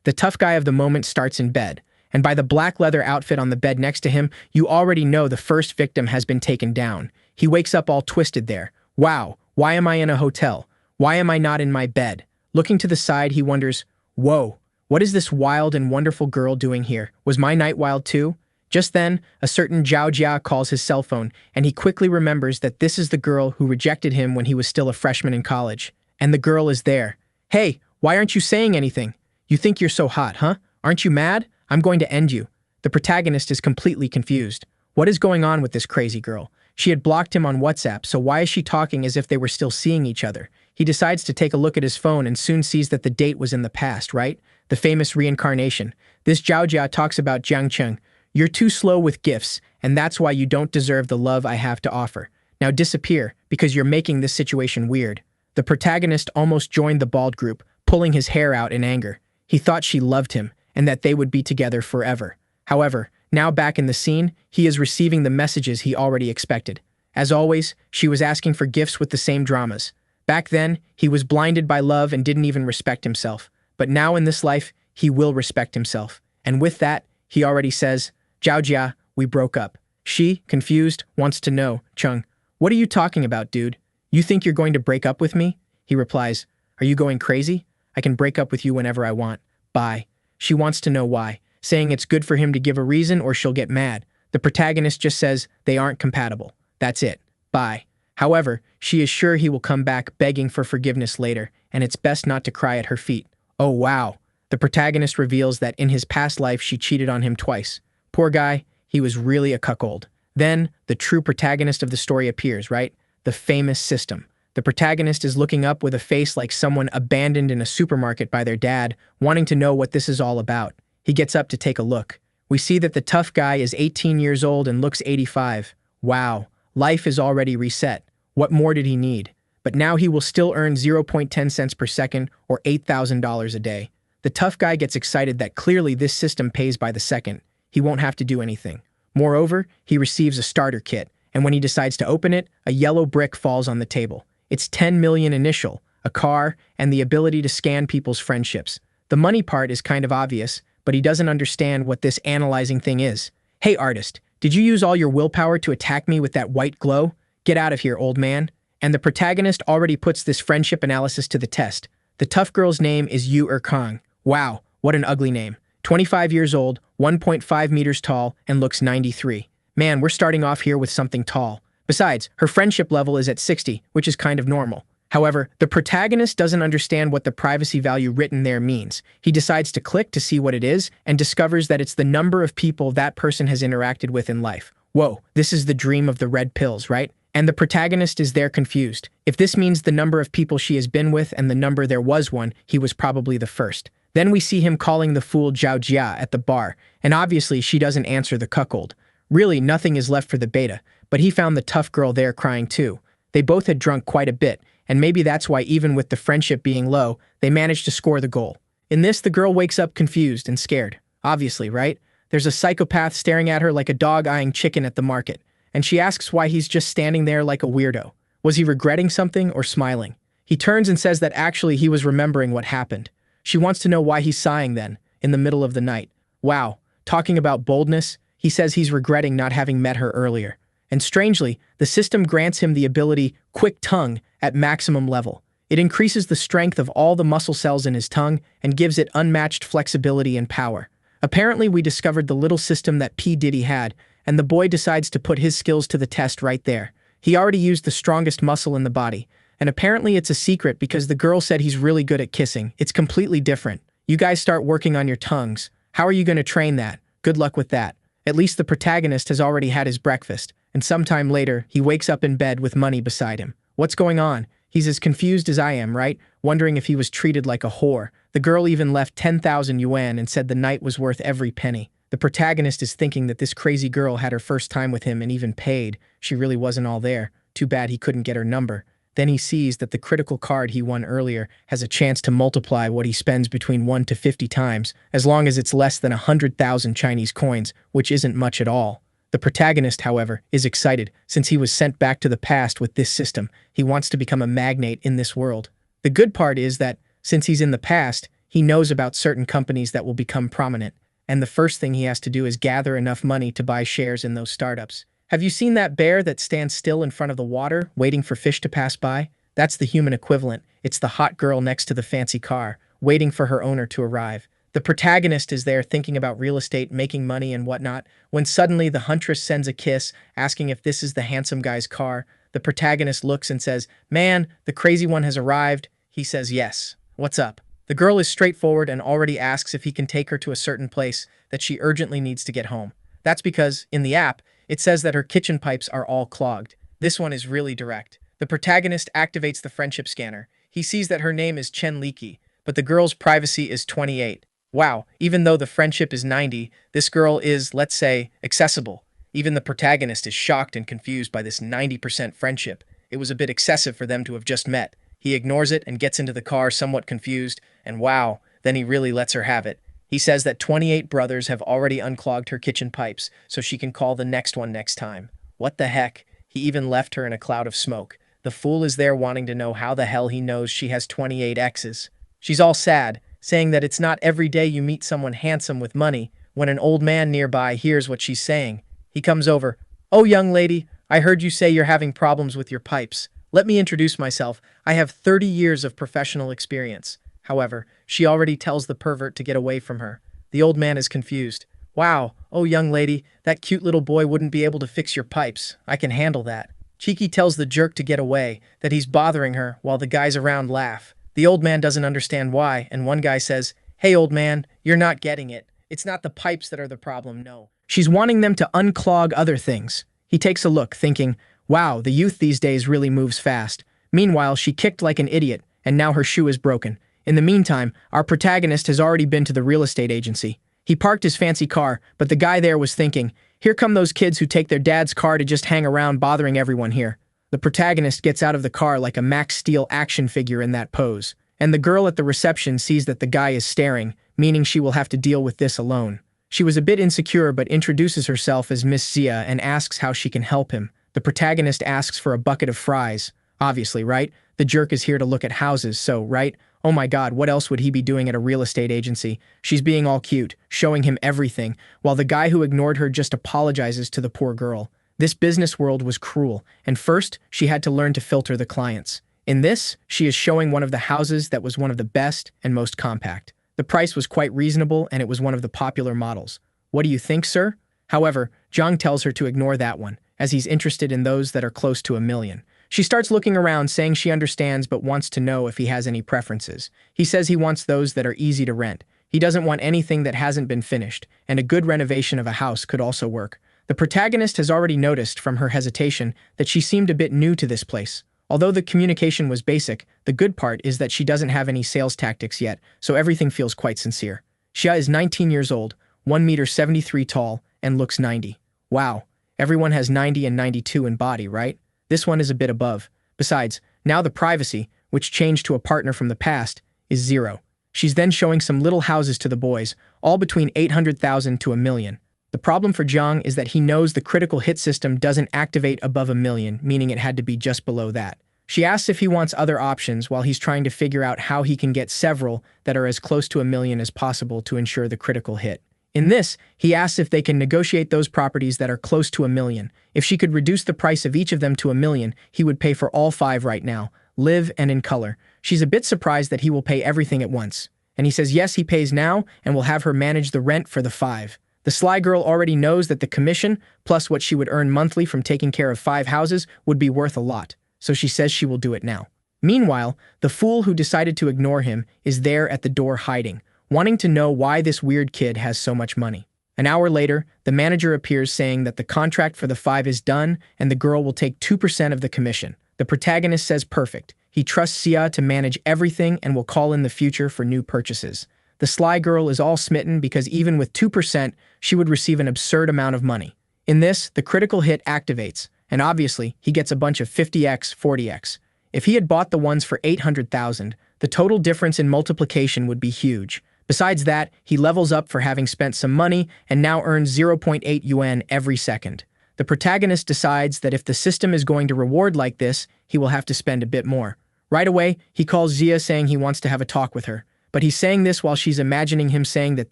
The tough guy of the moment starts in bed, and by the black leather outfit on the bed next to him, you already know the first victim has been taken down. He wakes up all twisted there. Wow, why am I in a hotel? Why am I not in my bed? Looking to the side, he wonders, whoa, what is this wild and wonderful girl doing here? Was my night wild too? Just then, a certain Zhao Jia calls his cell phone, and he quickly remembers that this is the girl who rejected him when he was still a freshman in college. And the girl is there. Hey, why aren't you saying anything? You think you're so hot, huh? Aren't you mad? I'm going to end you. The protagonist is completely confused. What is going on with this crazy girl? She had blocked him on WhatsApp, so why is she talking as if they were still seeing each other? He decides to take a look at his phone and soon sees that the date was in the past, right? The famous reincarnation. This Zhao Jia talks about Jiang Cheng. You're too slow with gifts, and that's why you don't deserve the love I have to offer. Now disappear, because you're making this situation weird. The protagonist almost joined the bald group, pulling his hair out in anger. He thought she loved him, and that they would be together forever. However, now back in the scene, he is receiving the messages he already expected. As always, she was asking for gifts with the same dramas. Back then, he was blinded by love and didn't even respect himself. But now in this life, he will respect himself. And with that, he already says, Zhao Jia, we broke up. She, confused, wants to know, Chung, what are you talking about, dude? You think you're going to break up with me? He replies, are you going crazy? I can break up with you whenever I want. Bye. She wants to know why, saying it's good for him to give a reason or she'll get mad. The protagonist just says they aren't compatible. That's it. Bye. However, she is sure he will come back begging for forgiveness later, and it's best not to cry at her feet. Oh wow. The protagonist reveals that in his past life she cheated on him twice. Poor guy, he was really a cuckold. Then, the true protagonist of the story appears, right? The famous system. The protagonist is looking up with a face like someone abandoned in a supermarket by their dad, wanting to know what this is all about. He gets up to take a look. We see that the tough guy is 18 years old and looks 85. Wow, life is already reset. What more did he need? But now he will still earn 0.10 cents per second or $8,000 a day. The tough guy gets excited that clearly this system pays by the second. He won't have to do anything. Moreover, he receives a starter kit, and when he decides to open it, a yellow brick falls on the table. It's 10 million initial, a car, and the ability to scan people's friendships. The money part is kind of obvious, but he doesn't understand what this analyzing thing is. Hey artist, did you use all your willpower to attack me with that white glow? Get out of here, old man. And the protagonist already puts this friendship analysis to the test. The tough girl's name is Yu Kang. Wow, what an ugly name. 25 years old, 1.5 meters tall, and looks 93. Man, we're starting off here with something tall. Besides, her friendship level is at 60, which is kind of normal. However, the protagonist doesn't understand what the privacy value written there means. He decides to click to see what it is and discovers that it's the number of people that person has interacted with in life. Whoa, this is the dream of the red pills, right? And the protagonist is there confused. If this means the number of people she has been with and the number there was one, he was probably the first. Then we see him calling the fool Zhao Jia at the bar, and obviously she doesn't answer the cuckold. Really, nothing is left for the beta, but he found the tough girl there crying too. They both had drunk quite a bit, and maybe that's why even with the friendship being low, they managed to score the goal. In this, the girl wakes up confused and scared. Obviously, right? There's a psychopath staring at her like a dog eyeing chicken at the market, and she asks why he's just standing there like a weirdo. Was he regretting something or smiling? He turns and says that actually he was remembering what happened. She wants to know why he's sighing then, in the middle of the night. Wow, talking about boldness, he says he's regretting not having met her earlier. And strangely, the system grants him the ability Quick Tongue at maximum level. It increases the strength of all the muscle cells in his tongue and gives it unmatched flexibility and power. Apparently, we discovered the little system that P. Diddy had, and the boy decides to put his skills to the test right there. He already used the strongest muscle in the body, and apparently it's a secret because the girl said he's really good at kissing. It's completely different. You guys start working on your tongues. How are you going to train that? Good luck with that. At least the protagonist has already had his breakfast, and sometime later, he wakes up in bed with money beside him. What's going on? He's as confused as I am, right? Wondering if he was treated like a whore. The girl even left 10,000 yuan and said the night was worth every penny. The protagonist is thinking that this crazy girl had her first time with him and even paid. She really wasn't all there. Too bad he couldn't get her number. Then he sees that the critical card he won earlier has a chance to multiply what he spends between 1 to 50 times, as long as it's less than 100,000 Chinese coins, which isn't much at all. The protagonist, however, is excited since he was sent back to the past with this system. He wants to become a magnate in this world. The good part is that, since he's in the past, He knows about certain companies that will become prominent, and the first thing he has to do is gather enough money to buy shares in those startups. Have you seen that bear that stands still in front of the water, waiting for fish to pass by? That's the human equivalent. It's the hot girl next to the fancy car, waiting for her owner to arrive. The protagonist is there thinking about real estate, making money, and whatnot, when suddenly the huntress sends a kiss, asking if this is the handsome guy's car. The protagonist looks and says, "Man, the crazy one has arrived." He says, "Yes. What's up?" The girl is straightforward and already asks if he can take her to a certain place that she urgently needs to get home. That's because, in the app, it says that her kitchen pipes are all clogged. This one is really direct. The protagonist activates the friendship scanner. He sees that her name is Chen Liki, but the girl's privacy is 28. Wow, even though the friendship is 90, this girl is, let's say, accessible. Even the protagonist is shocked and confused by this 90% friendship. It was a bit excessive for them to have just met. He ignores it and gets into the car somewhat confused, and wow, then he really lets her have it. He says that 28 brothers have already unclogged her kitchen pipes, so she can call the next one next time. What the heck? He even left her in a cloud of smoke. The fool is there wanting to know how the hell he knows she has 28 exes. She's all sad, saying that it's not every day you meet someone handsome with money. When an old man nearby hears what she's saying, he comes over. "Oh, young lady, I heard you say you're having problems with your pipes. Let me introduce myself. I have 30 years of professional experience." However, she already tells the pervert to get away from her. The old man is confused. "Wow, oh young lady, that cute little boy wouldn't be able to fix your pipes. I can handle that." Cheeky tells the jerk to get away, that he's bothering her, while the guys around laugh. The old man doesn't understand why, and one guy says, "Hey old man, you're not getting it. It's not the pipes that are the problem, no. She's wanting them to unclog other things." He takes a look, thinking, wow, the youth these days really moves fast. Meanwhile, she kicked like an idiot, and now her shoe is broken. In the meantime, our protagonist has already been to the real estate agency. He parked his fancy car, but the guy there was thinking, here come those kids who take their dad's car to just hang around bothering everyone here. The protagonist gets out of the car like a Max Steel action figure in that pose. And the girl at the reception sees that the guy is staring, meaning she will have to deal with this alone. She was a bit insecure but introduces herself as Miss Zia and asks how she can help him. The protagonist asks for a bucket of fries. Obviously, right? The jerk is here to look at houses, so, right? Oh my god, what else would he be doing at a real estate agency? She's being all cute, showing him everything, while the guy who ignored her just apologizes to the poor girl. This business world was cruel, and first, she had to learn to filter the clients. In this, she is showing one of the houses that was one of the best and most compact. The price was quite reasonable, and it was one of the popular models. What do you think, sir? However, Zhang tells her to ignore that one, as he's interested in those that are close to $1 million. She starts looking around, saying she understands but wants to know if he has any preferences. He says he wants those that are easy to rent. He doesn't want anything that hasn't been finished, and a good renovation of a house could also work. The protagonist has already noticed from her hesitation that she seemed a bit new to this place. Although the communication was basic, the good part is that she doesn't have any sales tactics yet, so everything feels quite sincere. Xia is 19 years old, 1 meter 73 tall, and looks 90. Wow, everyone has 90 and 92 in body, right? This one is a bit above. Besides, now the privacy, which changed to a partner from the past, is 0. She's then showing some little houses to the boys, all between 800,000 to $1 million. The problem for Zhang is that he knows the critical hit system doesn't activate above $1 million, meaning it had to be just below that. She asks if he wants other options while he's trying to figure out how he can get several that are as close to $1 million as possible to ensure the critical hit. In this, he asks if they can negotiate those properties that are close to $1 million. If she could reduce the price of each of them to $1 million, he would pay for all 5 right now, live and in color. She's a bit surprised that he will pay everything at once. And he says yes, he pays now and will have her manage the rent for the 5. The sly girl already knows that the commission, plus what she would earn monthly from taking care of 5 houses, would be worth a lot, so she says she will do it now. Meanwhile, the fool who decided to ignore him is there at the door hiding, wanting to know why this weird kid has so much money. An hour later, the manager appears saying that the contract for the 5 is done and the girl will take 2% of the commission. The protagonist says perfect. He trusts Xia to manage everything and will call in the future for new purchases. The sly girl is all smitten because even with 2%, she would receive an absurd amount of money. In this, the critical hit activates, and obviously, he gets a bunch of 50x, 40x. If he had bought the ones for 800,000, the total difference in multiplication would be huge. Besides that, he levels up for having spent some money and now earns 0.8 yuan every second. The protagonist decides that if the system is going to reward like this, he will have to spend a bit more. Right away, he calls Xia saying he wants to have a talk with her. But he's saying this while she's imagining him saying that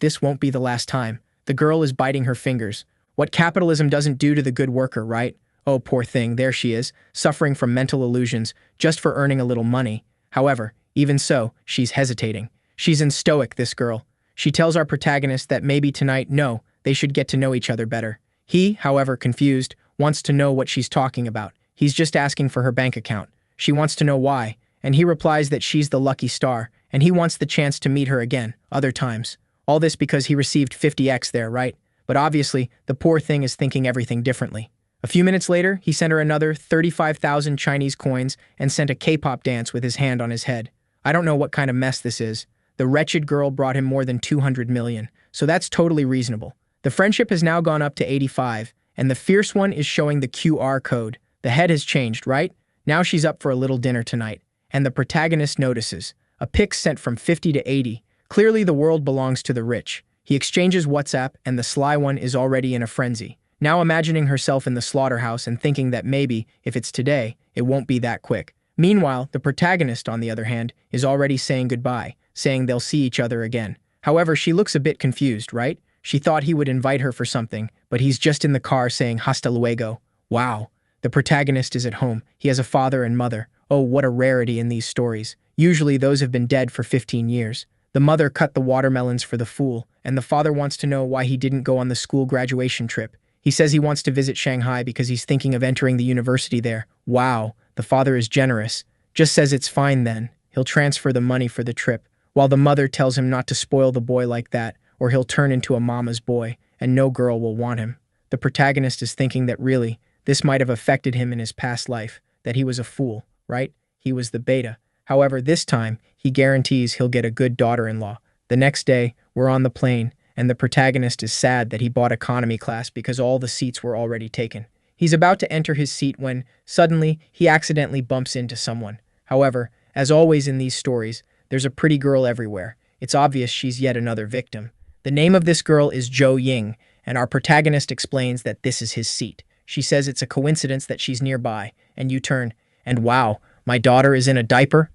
this won't be the last time. The girl is biting her fingers. What capitalism doesn't do to the good worker, right? Oh, poor thing, there she is, suffering from mental illusions, just for earning a little money. However, even so, she's hesitating. She's in stoic, this girl. She tells our protagonist that maybe tonight, no, they should get to know each other better. He, however, confused, wants to know what she's talking about. He's just asking for her bank account. She wants to know why, and he replies that she's the lucky star, and he wants the chance to meet her again, other times. All this because he received 50x there, right? But obviously, the poor thing is thinking everything differently. A few minutes later, he sent her another 35,000 Chinese coins and sent a K-pop dance with his hand on his head. I don't know what kind of mess this is. The wretched girl brought him more than 200 million, so that's totally reasonable. The friendship has now gone up to 85, and the fierce one is showing the QR code. The head has changed, right? Now she's up for a little dinner tonight, and the protagonist notices. A pic sent from 50 to 80. Clearly the world belongs to the rich. He exchanges WhatsApp, and the sly one is already in a frenzy. Now imagining herself in the slaughterhouse and thinking that maybe, if it's today, it won't be that quick. Meanwhile, the protagonist, on the other hand, is already saying goodbye, saying they'll see each other again. However, she looks a bit confused, right? She thought he would invite her for something, but he's just in the car saying hasta luego. Wow. The protagonist is at home. He has a father and mother. Oh, what a rarity in these stories. Usually those have been dead for 15 years. The mother cut the watermelons for the fool, and the father wants to know why he didn't go on the school graduation trip. He says he wants to visit Shanghai because he's thinking of entering the university there. Wow, the father is generous. Just says it's fine then. He'll transfer the money for the trip, while the mother tells him not to spoil the boy like that, or he'll turn into a mama's boy, and no girl will want him. The protagonist is thinking that really, this might have affected him in his past life, that he was a fool, right? He was the beta. However, this time, he guarantees he'll get a good daughter-in-law. The next day, we're on the plane, and the protagonist is sad that he bought economy class because all the seats were already taken. He's about to enter his seat when, suddenly, he accidentally bumps into someone. However, as always in these stories, there's a pretty girl everywhere. It's obvious she's yet another victim. The name of this girl is Zhou Ying, and our protagonist explains that this is his seat. She says it's a coincidence that she's nearby, and you turn, and wow, my daughter is in a diaper?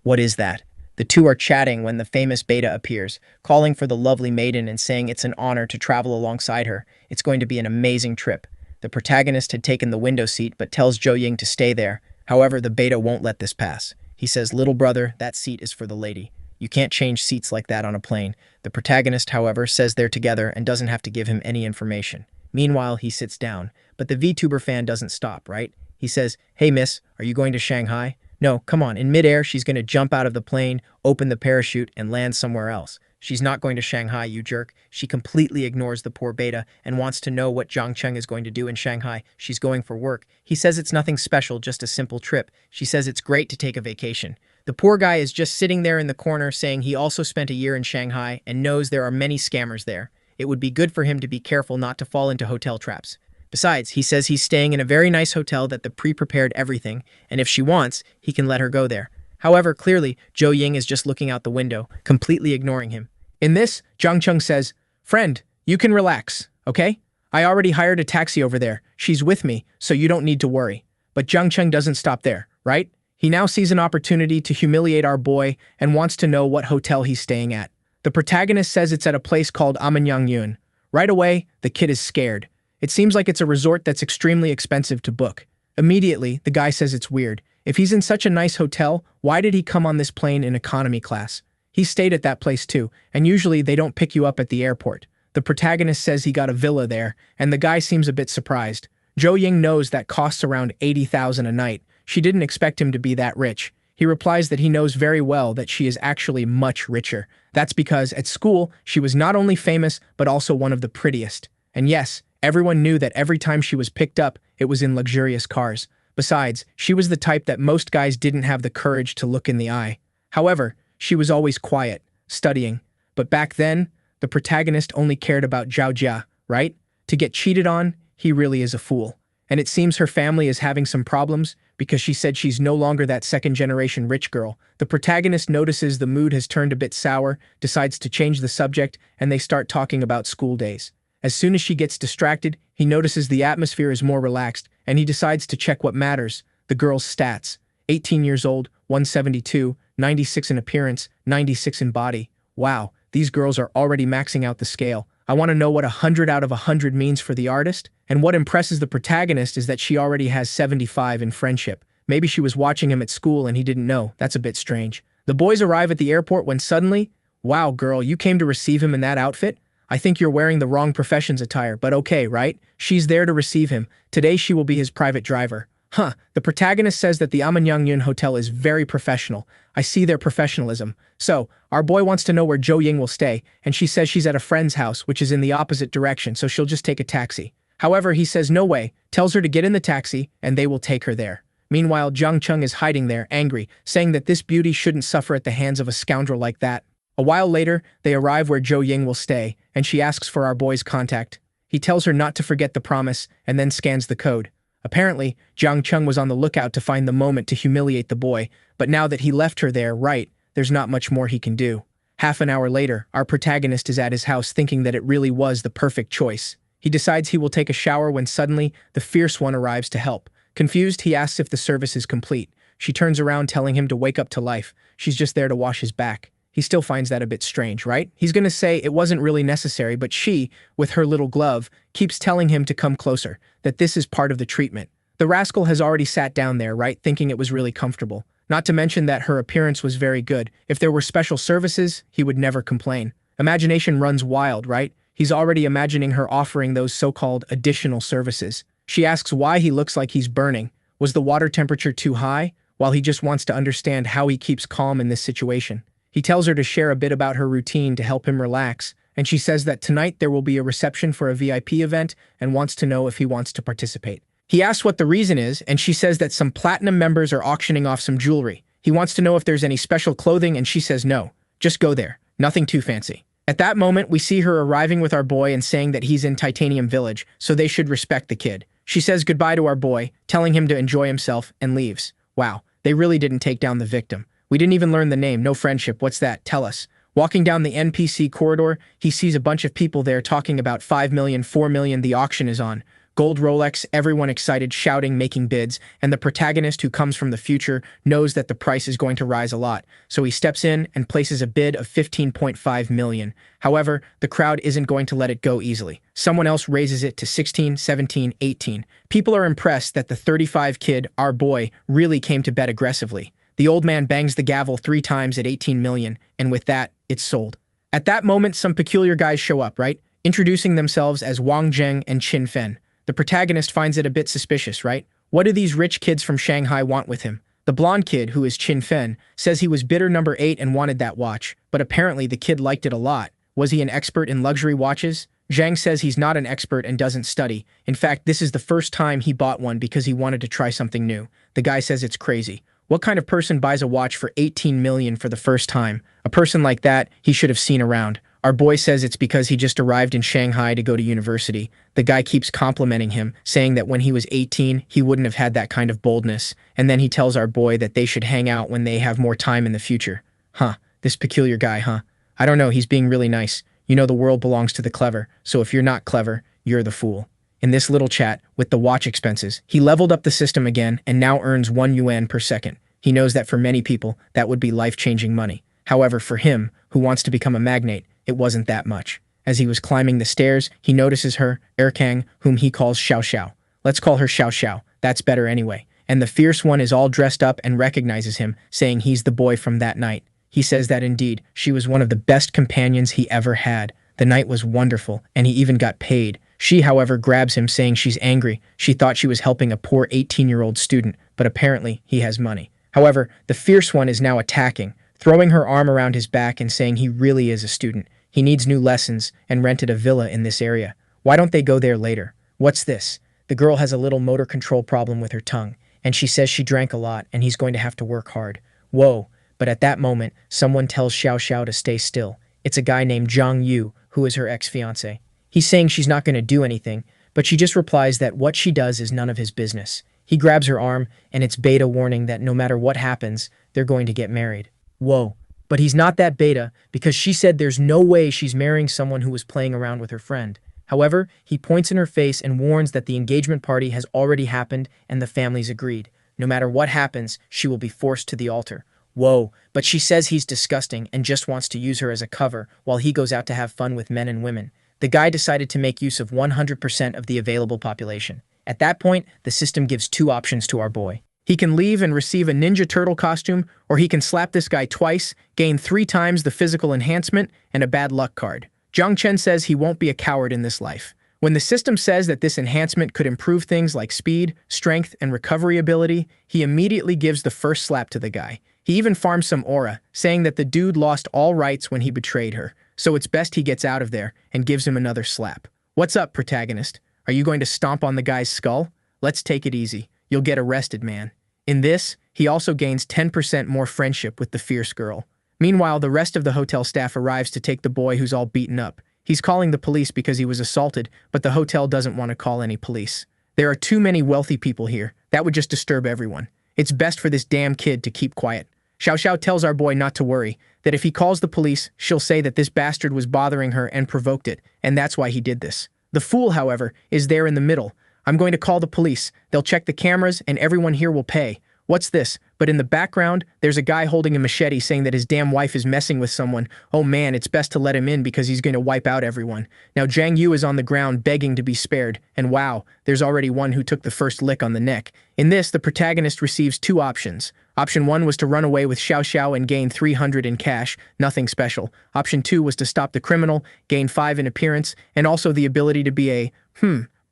What is that? The two are chatting when the famous beta appears, calling for the lovely maiden and saying it's an honor to travel alongside her. It's going to be an amazing trip. The protagonist had taken the window seat but tells Zhou Ying to stay there. However, the beta won't let this pass. He says, little brother, that seat is for the lady. You can't change seats like that on a plane. The protagonist, however, says they're together and doesn't have to give him any information. Meanwhile, he sits down, but the VTuber fan doesn't stop, right? He says, hey miss, are you going to Shanghai? No, come on, in midair, she's going to jump out of the plane, open the parachute, and land somewhere else. She's not going to Shanghai, you jerk. She completely ignores the poor beta and wants to know what Zhang Cheng is going to do in Shanghai. She's going for work. He says it's nothing special, just a simple trip. She says it's great to take a vacation. The poor guy is just sitting there in the corner saying he also spent a year in Shanghai and knows there are many scammers there. It would be good for him to be careful not to fall into hotel traps. Besides, he says he's staying in a very nice hotel that the pre-prepared everything, and if she wants, he can let her go there. However, clearly, Zhou Ying is just looking out the window, completely ignoring him. In this, Zhang Cheng says, friend, you can relax, okay? I already hired a taxi over there. She's with me, so you don't need to worry. But Zhang Cheng doesn't stop there, right? He now sees an opportunity to humiliate our boy and wants to know what hotel he's staying at. The protagonist says it's at a place called Yun. Right away, the kid is scared. It seems like it's a resort that's extremely expensive to book. Immediately, the guy says it's weird. If he's in such a nice hotel, why did he come on this plane in economy class? He stayed at that place too, and usually they don't pick you up at the airport. The protagonist says he got a villa there, and the guy seems a bit surprised. Zhou Ying knows that costs around 80,000 a night. She didn't expect him to be that rich. He replies that he knows very well that she is actually much richer. That's because, at school, she was not only famous, but also one of the prettiest. And yes, everyone knew that every time she was picked up, it was in luxurious cars. Besides, she was the type that most guys didn't have the courage to look in the eye. However, she was always quiet, studying. But back then, the protagonist only cared about Zhao Jia, right? To get cheated on, he really is a fool. And it seems her family is having some problems because she said she's no longer that second-generation rich girl. The protagonist notices the mood has turned a bit sour, decides to change the subject, and they start talking about school days. As soon as she gets distracted, he notices the atmosphere is more relaxed, and he decides to check what matters, the girl's stats. 18 years old, 172, 96 in appearance, 96 in body. Wow, these girls are already maxing out the scale. I want to know what 100 out of 100 means for the artist, and what impresses the protagonist is that she already has 75 in friendship. Maybe she was watching him at school and he didn't know. That's a bit strange. The boys arrive at the airport when suddenly, wow, girl, you came to receive him in that outfit? I think you're wearing the wrong profession's attire, but okay, right? She's there to receive him. Today she will be his private driver. Huh, the protagonist says that the Amanyangyun Hotel is very professional. I see their professionalism. So, our boy wants to know where Jo Ying will stay, and she says she's at a friend's house, which is in the opposite direction, so she'll just take a taxi. However, he says no way, tells her to get in the taxi, and they will take her there. Meanwhile, Jiang Chung is hiding there, angry, saying that this beauty shouldn't suffer at the hands of a scoundrel like that. A while later, they arrive where Jo Ying will stay, and she asks for our boy's contact. He tells her not to forget the promise, and then scans the code. Apparently, Jiang Chung was on the lookout to find the moment to humiliate the boy, but now that he left her there, right, there's not much more he can do. Half an hour later, our protagonist is at his house thinking that it really was the perfect choice. He decides he will take a shower when suddenly, the fierce one arrives to help. Confused, he asks if the service is complete. She turns around telling him to wake up to life. She's just there to wash his back. He still finds that a bit strange, right? He's gonna say it wasn't really necessary, but she, with her little glove, keeps telling him to come closer, that this is part of the treatment. The rascal has already sat down there, right, thinking it was really comfortable. Not to mention that her appearance was very good. If there were special services, he would never complain. Imagination runs wild, right? He's already imagining her offering those so-called additional services. She asks why he looks like he's burning. Was the water temperature too high? While he just wants to understand how he keeps calm in this situation. He tells her to share a bit about her routine to help him relax, and she says that tonight there will be a reception for a VIP event and wants to know if he wants to participate. He asks what the reason is, and she says that some platinum members are auctioning off some jewelry. He wants to know if there's any special clothing, and she says no. Just go there. Nothing too fancy. At that moment, we see her arriving with our boy and saying that he's in Titanium Village, so they should respect the kid. She says goodbye to our boy, telling him to enjoy himself, and leaves. Wow, they really didn't take down the victim. We didn't even learn the name, no friendship, what's that? Tell us. Walking down the NPC corridor, he sees a bunch of people there talking about 5 million, 4 million, the auction is on. Gold Rolex, everyone excited, shouting, making bids, and the protagonist who comes from the future knows that the price is going to rise a lot, so he steps in and places a bid of 15.5 million. However, the crowd isn't going to let it go easily. Someone else raises it to 16, 17, 18. People are impressed that the 35 kid, our boy, really came to bet aggressively. The old man bangs the gavel 3 times at 18 million, and with that, it's sold. At that moment, some peculiar guys show up, right? Introducing themselves as Wang Zheng and Qin Fen. The protagonist finds it a bit suspicious, right? What do these rich kids from Shanghai want with him? The blonde kid, who is Qin Fen, says he was bidder number 8 and wanted that watch, but apparently the kid liked it a lot. Was he an expert in luxury watches? Zhang says he's not an expert and doesn't study. In fact, this is the first time he bought one because he wanted to try something new. The guy says it's crazy. What kind of person buys a watch for 18 million for the first time? A person like that, he should have seen around. Our boy says it's because he just arrived in Shanghai to go to university. The guy keeps complimenting him, saying that when he was 18, he wouldn't have had that kind of boldness. And then he tells our boy that they should hang out when they have more time in the future. Huh, this peculiar guy, huh? I don't know, he's being really nice. You know the world belongs to the clever, so if you're not clever, you're the fool. In this little chat, with the watch expenses, he leveled up the system again and now earns 1 yuan per second. He knows that for many people, that would be life-changing money. However, for him, who wants to become a magnate, it wasn't that much. As he was climbing the stairs, he notices her, Erkang, whom he calls Xiao Xiao. Let's call her Xiao Xiao, that's better anyway. And the fierce one is all dressed up and recognizes him, saying he's the boy from that night. He says that indeed, she was one of the best companions he ever had. The night was wonderful, and he even got paid. She, however, grabs him, saying she's angry. She thought she was helping a poor 18-year-old student, but apparently he has money. However, the fierce one is now attacking, throwing her arm around his back and saying he really is a student. He needs new lessons and rented a villa in this area. Why don't they go there later? What's this? The girl has a little motor control problem with her tongue, and she says she drank a lot and he's going to have to work hard. Whoa, but at that moment, someone tells Xiao Xiao to stay still. It's a guy named Zhang Yu, who is her ex-fiancé. He's saying she's not going to do anything, but she just replies that what she does is none of his business. He grabs her arm, and it's beta warning that no matter what happens, they're going to get married. Whoa. But he's not that beta, because she said there's no way she's marrying someone who was playing around with her friend. However, he points in her face and warns that the engagement party has already happened and the families agreed. No matter what happens, she will be forced to the altar. Whoa, but she says he's disgusting and just wants to use her as a cover while he goes out to have fun with men and women. The guy decided to make use of 100% of the available population. At that point, the system gives two options to our boy. He can leave and receive a Ninja Turtle costume, or he can slap this guy twice, gain 3 times the physical enhancement, and a bad luck card. Zhang Chen says he won't be a coward in this life. When the system says that this enhancement could improve things like speed, strength, and recovery ability, he immediately gives the first slap to the guy. He even farms some aura, saying that the dude lost all rights when he betrayed her, so it's best he gets out of there and gives him another slap. What's up, protagonist? Are you going to stomp on the guy's skull? Let's take it easy. You'll get arrested, man. In this, he also gains 10% more friendship with the fierce girl. Meanwhile, the rest of the hotel staff arrives to take the boy who's all beaten up. He's calling the police because he was assaulted, but the hotel doesn't want to call any police. There are too many wealthy people here. That would just disturb everyone. It's best for this damn kid to keep quiet. Xiao Xiao tells our boy not to worry, that if he calls the police, she'll say that this bastard was bothering her and provoked it, and that's why he did this. The fool, however, is there in the middle. I'm going to call the police. They'll check the cameras, and everyone here will pay. What's this? But in the background, there's a guy holding a machete saying that his damn wife is messing with someone. Oh man, it's best to let him in because he's going to wipe out everyone. Now Zhang Yu is on the ground begging to be spared, and wow, there's already one who took the first lick on the neck. In this, the protagonist receives 2 options. Option 1 was to run away with Xiao Xiao and gain 300 in cash, nothing special. Option 2 was to stop the criminal, gain 5 in appearance, and also the ability to be a,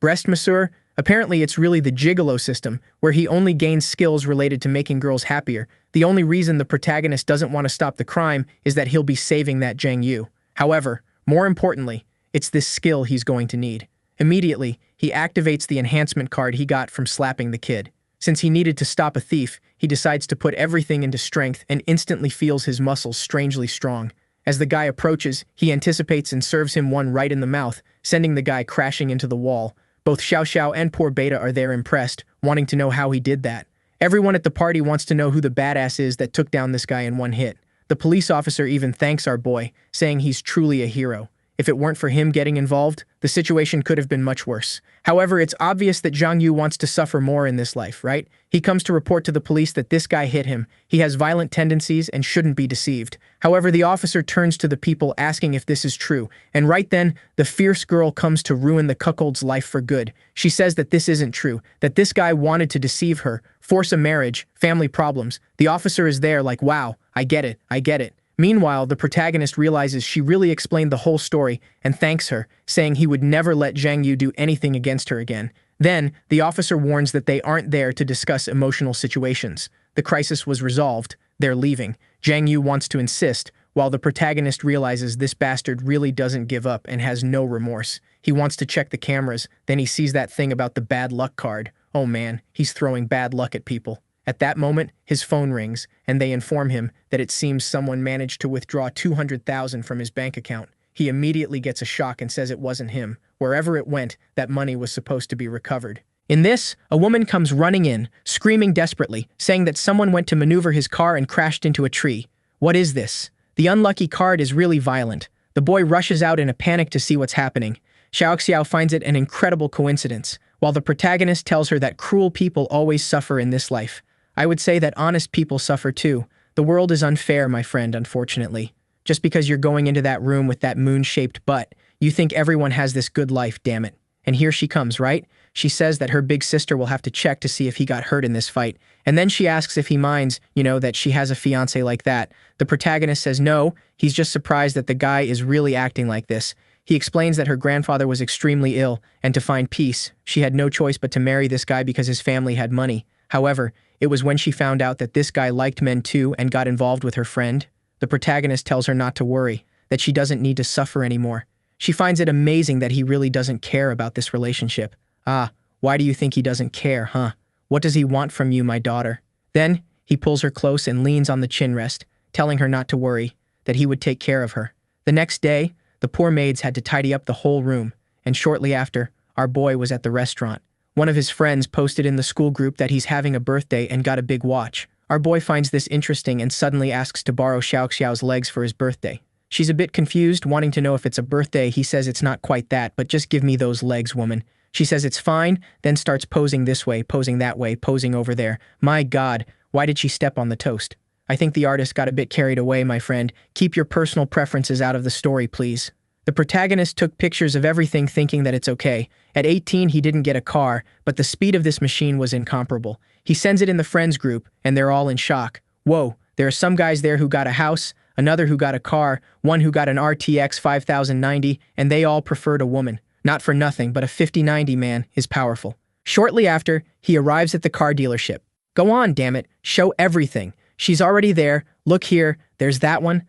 breast masseur. Apparently, it's really the gigolo system, where he only gains skills related to making girls happier. The only reason the protagonist doesn't want to stop the crime is that he'll be saving that Zhang Yu. However, more importantly, it's this skill he's going to need. Immediately, he activates the enhancement card he got from slapping the kid. Since he needed to stop a thief, he decides to put everything into strength and instantly feels his muscles strangely strong. As the guy approaches, he anticipates and serves him one right in the mouth, sending the guy crashing into the wall. Both Xiao Xiao and poor Beta are there impressed, wanting to know how he did that. Everyone at the party wants to know who the badass is that took down this guy in one hit. The police officer even thanks our boy, saying he's truly a hero. If it weren't for him getting involved, the situation could have been much worse. However, it's obvious that Zhang Yu wants to suffer more in this life, right? He comes to report to the police that this guy hit him. He has violent tendencies and shouldn't be deceived. However, the officer turns to the people asking if this is true, and right then, the fierce girl comes to ruin the cuckold's life for good. She says that this isn't true, that this guy wanted to deceive her, force a marriage, family problems. The officer is there like, wow, I get it, I get it. Meanwhile, the protagonist realizes she really explained the whole story and thanks her, saying he would never let Zhang Yu do anything against her again. Then, the officer warns that they aren't there to discuss emotional situations. The crisis was resolved. They're leaving. Zhang Yu wants to insist, while the protagonist realizes this bastard really doesn't give up and has no remorse. He wants to check the cameras, then he sees that thing about the bad luck card. Oh man, he's throwing bad luck at people. At that moment, his phone rings, and they inform him that it seems someone managed to withdraw 200,000 from his bank account. He immediately gets a shock and says it wasn't him. Wherever it went, that money was supposed to be recovered. In this, a woman comes running in, screaming desperately, saying that someone went to maneuver his car and crashed into a tree. What is this? The unlucky card is really violent. The boy rushes out in a panic to see what's happening. Xiao Xiao finds it an incredible coincidence, while the protagonist tells her that cruel people always suffer in this life. I would say that honest people suffer too. The world is unfair, my friend, unfortunately. Just because you're going into that room with that moon-shaped butt, you think everyone has this good life, damn it. And here she comes, right? She says that her big sister will have to check to see if he got hurt in this fight. And then she asks if he minds, that she has a fiancé like that. The protagonist says no, he's just surprised that the guy is really acting like this. He explains that her grandfather was extremely ill, and to find peace, she had no choice but to marry this guy because his family had money. However, it was when she found out that this guy liked men too and got involved with her friend. The protagonist tells her not to worry, that she doesn't need to suffer anymore. She finds it amazing that he really doesn't care about this relationship. Ah, why do you think he doesn't care, huh? What does he want from you, my daughter? Then, he pulls her close and leans on the chin rest, telling her not to worry, that he would take care of her. The next day, the poor maids had to tidy up the whole room, and shortly after, our boy was at the restaurant. One of his friends posted in the school group that he's having a birthday and got a big watch. Our boy finds this interesting and suddenly asks to borrow Xiao Xiao's legs for his birthday. She's a bit confused, wanting to know if it's a birthday. He says it's not quite that, but just give me those legs, woman. She says it's fine, then starts posing this way, posing that way, posing over there. My God, why did she step on the toast? I think the artist got a bit carried away, my friend. Keep your personal preferences out of the story, please. The protagonist took pictures of everything thinking that it's okay. At 18, he didn't get a car, but the speed of this machine was incomparable. He sends it in the friends group, and they're all in shock. Whoa, there are some guys there who got a house, another who got a car, one who got an RTX 5090, and they all preferred a woman. Not for nothing, but a 5090, man, is powerful. Shortly after, he arrives at the car dealership. Go on, damn it, show everything. She's already there. Look here, there's that one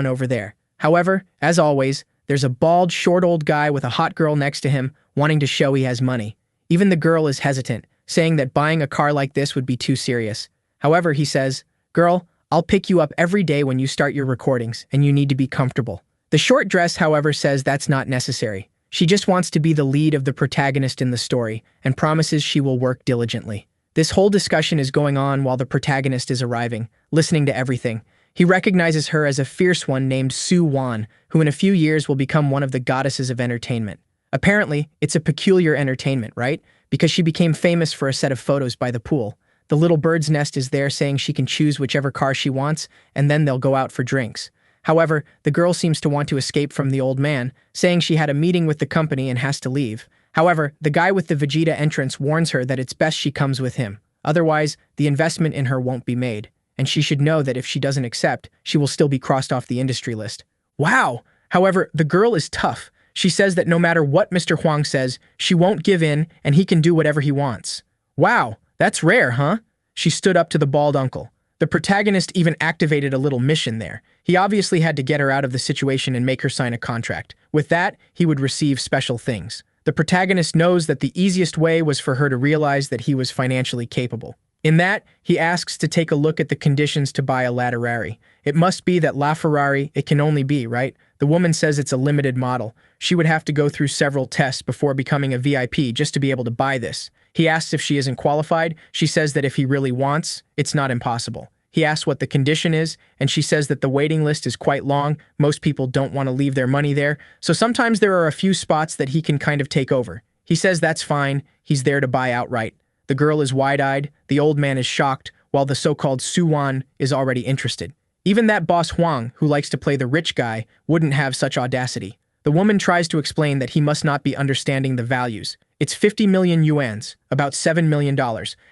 over there. However, as always, there's a bald, short old guy with a hot girl next to him, wanting to show he has money. Even the girl is hesitant, saying that buying a car like this would be too serious. However, he says, "Girl, I'll pick you up every day when you start your recordings, and you need to be comfortable." The short dress, however, says that's not necessary. She just wants to be the lead of the protagonist in the story, and promises she will work diligently. This whole discussion is going on while the protagonist is arriving, listening to everything. He recognizes her as a fierce one named Su Wan, who in a few years will become one of the goddesses of entertainment. Apparently, it's a peculiar entertainment, right? Because she became famous for a set of photos by the pool. The little bird's nest is there saying she can choose whichever car she wants, and then they'll go out for drinks. However, the girl seems to want to escape from the old man, saying she had a meeting with the company and has to leave. However, the guy with the Vegeta entrance warns her that it's best she comes with him. Otherwise, the investment in her won't be made. And she should know that if she doesn't accept, she will still be crossed off the industry list. Wow! However, the girl is tough. She says that no matter what Mr. Huang says, she won't give in and he can do whatever he wants. Wow, that's rare, huh? She stood up to the bald uncle. The protagonist even activated a little mission there. He obviously had to get her out of the situation and make her sign a contract. With that, he would receive special things. The protagonist knows that the easiest way was for her to realize that he was financially capable. In that, he asks to take a look at the conditions to buy a Ferrari. It must be that La Ferrari, it can only be, right? The woman says it's a limited model. She would have to go through several tests before becoming a VIP just to be able to buy this. He asks if she isn't qualified. She says that if he really wants, it's not impossible. He asks what the condition is, and she says that the waiting list is quite long. Most people don't want to leave their money there, so sometimes there are a few spots that he can kind of take over. He says that's fine. He's there to buy outright. The girl is wide-eyed, the old man is shocked, while the so-called Suwan is already interested. Even that boss Huang, who likes to play the rich guy, wouldn't have such audacity. The woman tries to explain that he must not be understanding the values. It's 50 million yuans, about $7 million.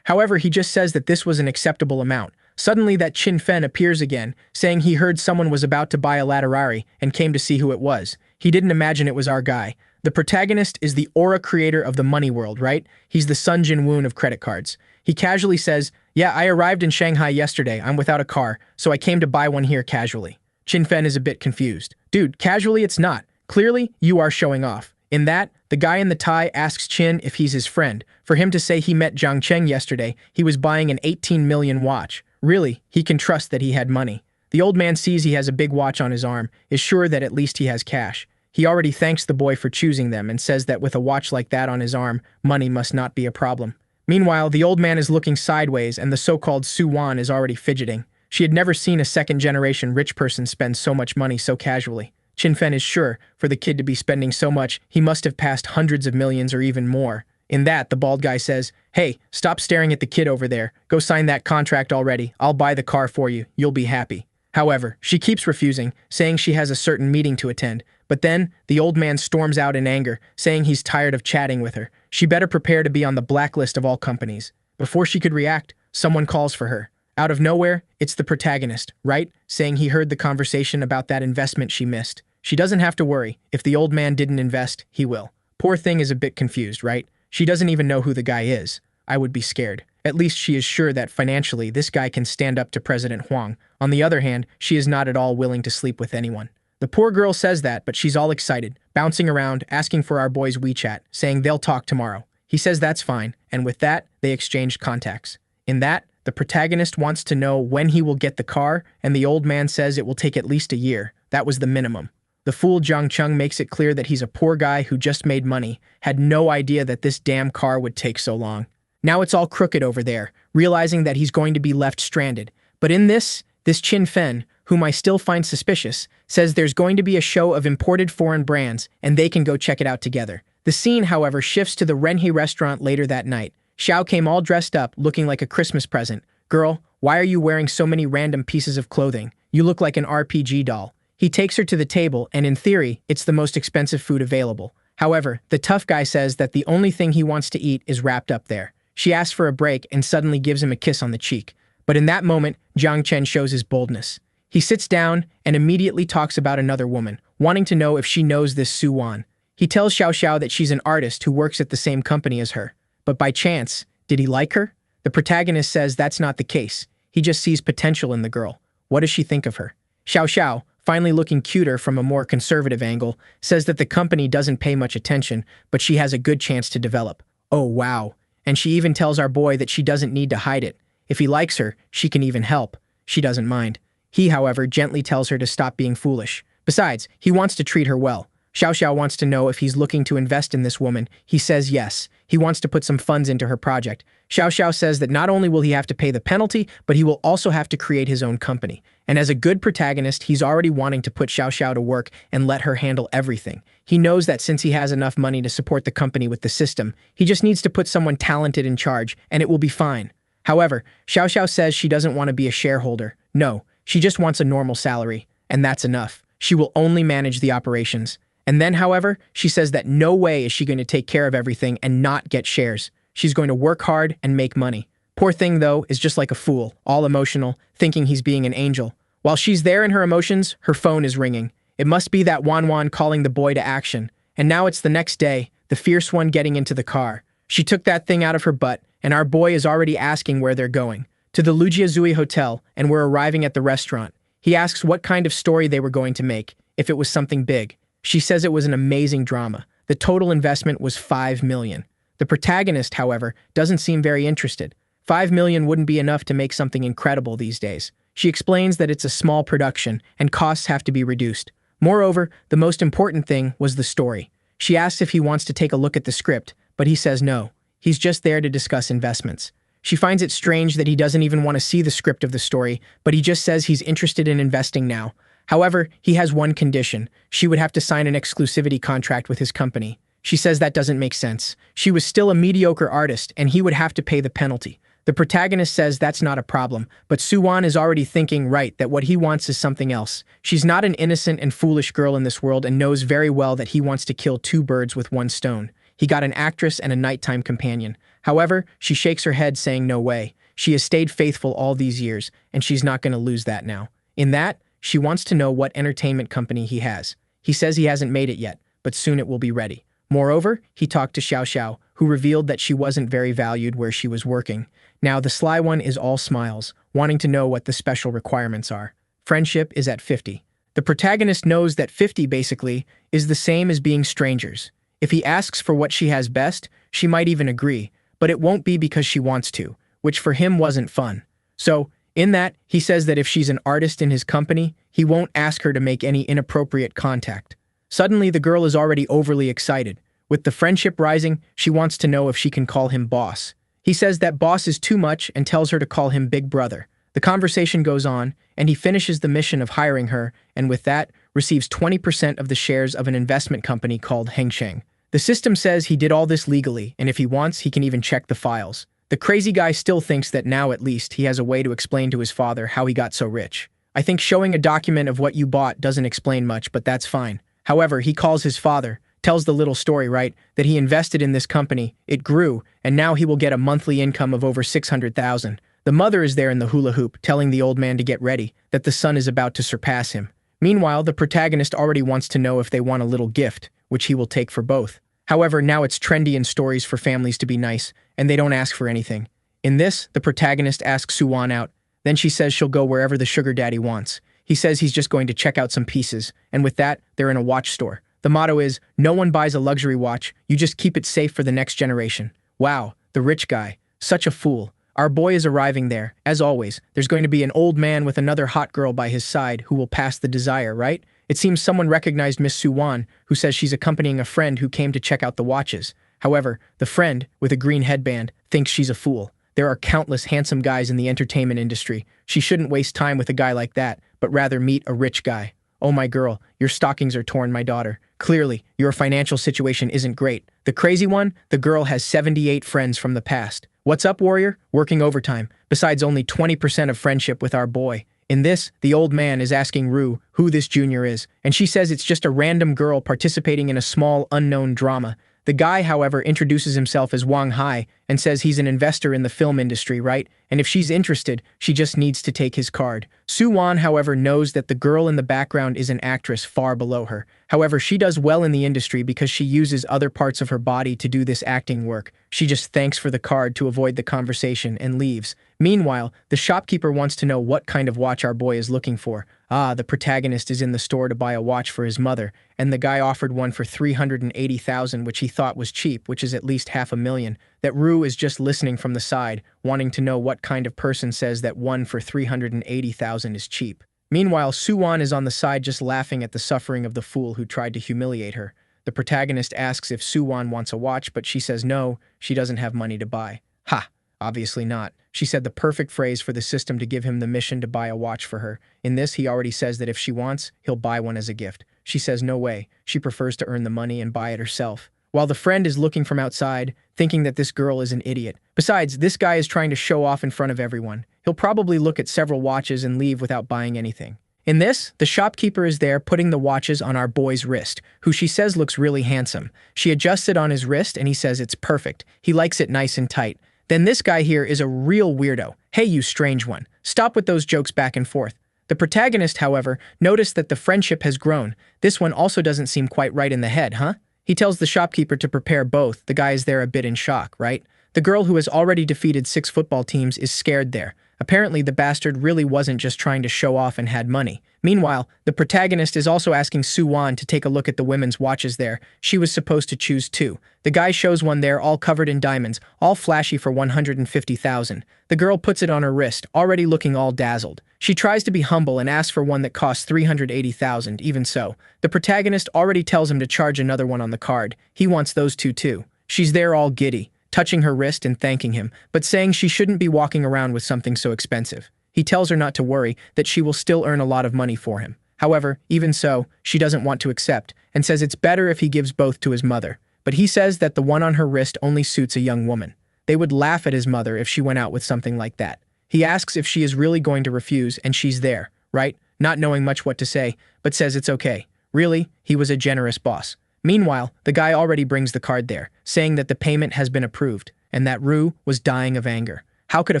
However, he just says that this was an acceptable amount. Suddenly that Chin Fen appears again, saying he heard someone was about to buy a Ferrari and came to see who it was. He didn't imagine it was our guy. The protagonist is the aura creator of the money world, right? He's the Sun Jin-woon of credit cards. He casually says, "Yeah, I arrived in Shanghai yesterday. I'm without a car, so I came to buy one here casually." Chin Fen is a bit confused. Dude, casually it's not. Clearly, you are showing off. In that, the guy in the tie asks Chin if he's his friend. For him to say he met Zhang Cheng yesterday, he was buying an 18 million watch. Really, he can trust that he had money. The old man sees he has a big watch on his arm, is sure that at least he has cash. He already thanks the boy for choosing them and says that with a watch like that on his arm, money must not be a problem. Meanwhile, the old man is looking sideways and the so-called Su Wan is already fidgeting. She had never seen a second-generation rich person spend so much money so casually. Chin Fen is sure, for the kid to be spending so much, he must have passed hundreds of millions or even more. In that, the bald guy says, "Hey, stop staring at the kid over there. Go sign that contract already. I'll buy the car for you. You'll be happy." However, she keeps refusing, saying she has a certain meeting to attend. But then, the old man storms out in anger, saying he's tired of chatting with her. She better prepare to be on the blacklist of all companies. Before she could react, someone calls for her. Out of nowhere, it's the protagonist, right? Saying he heard the conversation about that investment she missed. She doesn't have to worry. If the old man didn't invest, he will. Poor thing is a bit confused, right? She doesn't even know who the guy is. I would be scared. At least she is sure that financially this guy can stand up to President Huang. On the other hand, she is not at all willing to sleep with anyone. The poor girl says that, but she's all excited, bouncing around, asking for our boy's WeChat, saying they'll talk tomorrow. He says that's fine, and with that, they exchange contacts. In that, the protagonist wants to know when he will get the car, and the old man says it will take at least a year. That was the minimum. The fool Zhang Cheng makes it clear that he's a poor guy who just made money, had no idea that this damn car would take so long. Now it's all crooked over there, realizing that he's going to be left stranded. But in this Chin Fen, whom I still find suspicious, says there's going to be a show of imported foreign brands, and they can go check it out together. The scene, however, shifts to the Renhe restaurant later that night. Xiao came all dressed up, looking like a Christmas present. "Girl, why are you wearing so many random pieces of clothing? You look like an RPG doll." He takes her to the table, and in theory, it's the most expensive food available. However, the tough guy says that the only thing he wants to eat is wrapped up there. She asks for a break and suddenly gives him a kiss on the cheek. But in that moment, Jiang Chen shows his boldness. He sits down and immediately talks about another woman, wanting to know if she knows this Su Wan. He tells Xiao Xiao that she's an artist who works at the same company as her. But by chance, did he like her? The protagonist says that's not the case. He just sees potential in the girl. What does she think of her? Xiao Xiao, finally looking cuter from a more conservative angle, says that the company doesn't pay much attention, but she has a good chance to develop. Oh wow. And she even tells our boy that she doesn't need to hide it. If he likes her, she can even help. She doesn't mind. He, however, gently tells her to stop being foolish. Besides, he wants to treat her well. Xiao Xiao wants to know if he's looking to invest in this woman. He says yes. He wants to put some funds into her project. Xiao Xiao says that not only will he have to pay the penalty, but he will also have to create his own company. And as a good protagonist, he's already wanting to put Xiao Xiao to work and let her handle everything. He knows that since he has enough money to support the company with the system, he just needs to put someone talented in charge, and it will be fine. However, Xiao Xiao says she doesn't want to be a shareholder. No, she just wants a normal salary, and that's enough. She will only manage the operations. And then, however, she says that no way is she going to take care of everything and not get shares. She's going to work hard and make money. Poor thing, though, is just like a fool, all emotional, thinking he's being an angel. While she's there in her emotions, her phone is ringing. It must be that Wan calling the boy to action. And now it's the next day, the fierce one getting into the car. She took that thing out of her butt, and our boy is already asking where they're going. To the Lujiazui Hotel, and we're arriving at the restaurant. He asks what kind of story they were going to make, if it was something big. She says it was an amazing drama. The total investment was 5 million. The protagonist, however, doesn't seem very interested. 5 million wouldn't be enough to make something incredible these days. She explains that it's a small production and costs have to be reduced. Moreover, the most important thing was the story. She asks if he wants to take a look at the script, but he says no. He's just there to discuss investments. She finds it strange that he doesn't even want to see the script of the story, but he just says he's interested in investing now. However, he has one condition. She would have to sign an exclusivity contract with his company. She says that doesn't make sense. She was still a mediocre artist, and he would have to pay the penalty. The protagonist says that's not a problem, but Su-wan is already thinking right that what he wants is something else. She's not an innocent and foolish girl in this world and knows very well that he wants to kill two birds with one stone. He got an actress and a nighttime companion. However, she shakes her head saying no way. She has stayed faithful all these years, and she's not going to lose that now. In that, she wants to know what entertainment company he has. He says he hasn't made it yet, but soon it will be ready. Moreover, he talked to Xiao Xiao, who revealed that she wasn't very valued where she was working. Now the sly one is all smiles, wanting to know what the special requirements are. Friendship is at 50. The protagonist knows that 50 basically is the same as being strangers. If he asks for what she has best, she might even agree, but it won't be because she wants to, which for him wasn't fun. So, in that, he says that if she's an artist in his company, he won't ask her to make any inappropriate contact. Suddenly, the girl is already overly excited. With the friendship rising, she wants to know if she can call him boss. He says that boss is too much and tells her to call him big brother. The conversation goes on, and he finishes the mission of hiring her, and with that, receives 20% of the shares of an investment company called Hengsheng. The system says he did all this legally, and if he wants, he can even check the files. The crazy guy still thinks that now at least he has a way to explain to his father how he got so rich. I think showing a document of what you bought doesn't explain much, but that's fine. However, he calls his father, tells the little story, right, that he invested in this company, it grew, and now he will get a monthly income of over 600,000. The mother is there in the hula hoop, telling the old man to get ready, that the son is about to surpass him. Meanwhile, the protagonist already wants to know if they want a little gift, which he will take for both. However, now it's trendy in stories for families to be nice, and they don't ask for anything. In this, the protagonist asks Su-wan out, then she says she'll go wherever the sugar daddy wants. He says he's just going to check out some pieces, and with that, they're in a watch store. The motto is, no one buys a luxury watch, you just keep it safe for the next generation. Wow, the rich guy. Such a fool. Our boy is arriving there. As always, there's going to be an old man with another hot girl by his side who will pass the desire, right? It seems someone recognized Miss Su-wan, who says she's accompanying a friend who came to check out the watches. However, the friend, with a green headband, thinks she's a fool. There are countless handsome guys in the entertainment industry. She shouldn't waste time with a guy like that, but rather meet a rich guy. Oh my girl, your stockings are torn, my daughter. Clearly, your financial situation isn't great. The crazy one, the girl has 78 friends from the past. What's up, warrior? Working overtime. Besides only 20% of friendship with our boy. In this, the old man is asking Rue who this junior is, and she says it's just a random girl participating in a small, unknown drama. The guy, however, introduces himself as Wang Hai and says he's an investor in the film industry, right? And if she's interested, she just needs to take his card. Su-wan, however, knows that the girl in the background is an actress far below her. However, she does well in the industry because she uses other parts of her body to do this acting work. She just thanks for the card to avoid the conversation and leaves. Meanwhile, the shopkeeper wants to know what kind of watch our boy is looking for. The protagonist is in the store to buy a watch for his mother, and the guy offered one for 380,000, which he thought was cheap, which is at least $500,000. That Rue is just listening from the side, wanting to know what kind of person says that one for 380,000 is cheap. Meanwhile, Su-wan is on the side just laughing at the suffering of the fool who tried to humiliate her. The protagonist asks if Su-wan wants a watch, but she says no, she doesn't have money to buy. Ha! Obviously not. She said the perfect phrase for the system to give him the mission to buy a watch for her. In this, he already says that if she wants, he'll buy one as a gift. She says no way. She prefers to earn the money and buy it herself. While the friend is looking from outside, thinking that this girl is an idiot. Besides, this guy is trying to show off in front of everyone. He'll probably look at several watches and leave without buying anything. In this, the shopkeeper is there putting the watches on our boy's wrist, who she says looks really handsome. She adjusts it on his wrist and he says it's perfect. He likes it nice and tight. Then this guy here is a real weirdo. Hey, you strange one. Stop with those jokes back and forth. The protagonist, however, noticed that the friendship has grown. This one also doesn't seem quite right in the head, huh? He tells the shopkeeper to prepare both. The guy is there a bit in shock, right? The girl who has already defeated 6 football teams is scared there. Apparently, the bastard really wasn't just trying to show off and had money. Meanwhile, the protagonist is also asking Su-wan to take a look at the women's watches there. She was supposed to choose 2. The guy shows one there all covered in diamonds, all flashy for 150,000. The girl puts it on her wrist, already looking all dazzled. She tries to be humble and asks for one that costs 380,000. Even so, the protagonist already tells him to charge another one on the card. He wants those 2 too. She's there all giddy, touching her wrist and thanking him, but saying she shouldn't be walking around with something so expensive. He tells her not to worry, that she will still earn a lot of money for him. However, even so, she doesn't want to accept, and says it's better if he gives both to his mother. But he says that the one on her wrist only suits a young woman. They would laugh at his mother if she went out with something like that. He asks if she is really going to refuse, and she's there, right? Not knowing much what to say, but says it's okay. Really, he was a generous boss. Meanwhile, the guy already brings the card there, saying that the payment has been approved, and that Rue was dying of anger. How could a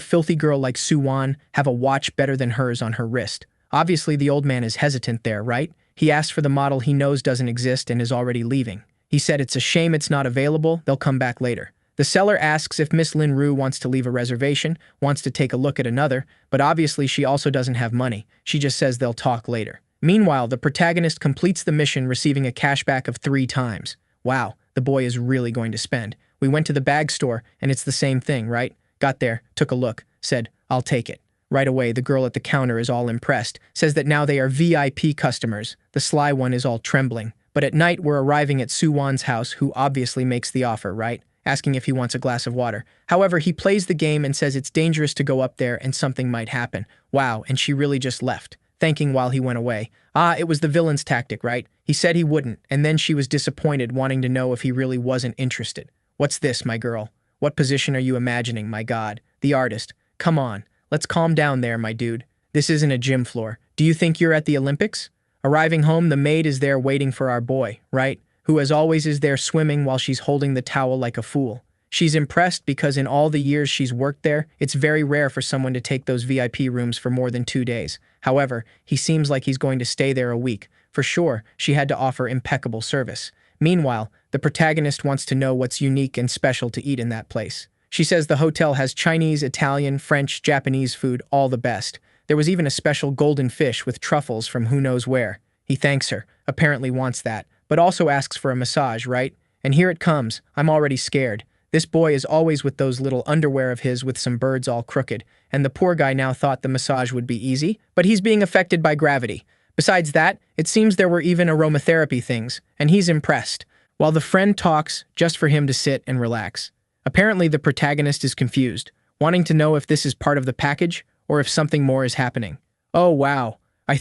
filthy girl like Su-wan have a watch better than hers on her wrist? Obviously, the old man is hesitant there, right? He asks for the model he knows doesn't exist and is already leaving. He said it's a shame it's not available, they'll come back later. The seller asks if Miss Lin Rue wants to leave a reservation, wants to take a look at another, but obviously she also doesn't have money. She just says they'll talk later. Meanwhile, the protagonist completes the mission, receiving a cashback of 3 times. Wow, the boy is really going to spend. We went to the bag store, and it's the same thing, right? Got there, took a look, said, I'll take it. Right away, the girl at the counter is all impressed, says that now they are VIP customers. The sly one is all trembling. But at night, we're arriving at Su-wan's house, who obviously makes the offer, right? Asking if he wants a glass of water. However, he plays the game and says it's dangerous to go up there and something might happen. Wow, and she really just left, thanking while he went away. It was the villain's tactic, right? He said he wouldn't, and then she was disappointed, wanting to know if he really wasn't interested. What's this, my girl? What position are you imagining, my god? The artist. Come on, let's calm down there, my dude. This isn't a gym floor. Do you think you're at the Olympics? Arriving home, the maid is there waiting for our boy, right? Who as always is there swimming while she's holding the towel like a fool. She's impressed because in all the years she's worked there, it's very rare for someone to take those VIP rooms for more than 2 days. However, he seems like he's going to stay there a week. For sure, she had to offer impeccable service. Meanwhile, the protagonist wants to know what's unique and special to eat in that place. She says the hotel has Chinese, Italian, French, Japanese food, all the best. There was even a special golden fish with truffles from who knows where. He thanks her, apparently wants that, but also asks for a massage, right? And here it comes. I'm already scared. This boy is always with those little underwear of his with some birds all crooked, and the poor guy now thought the massage would be easy, but he's being affected by gravity. Besides that, it seems there were even aromatherapy things, and he's impressed, while the friend talks just for him to sit and relax. Apparently, the protagonist is confused, wanting to know if this is part of the package or if something more is happening. Oh, wow. I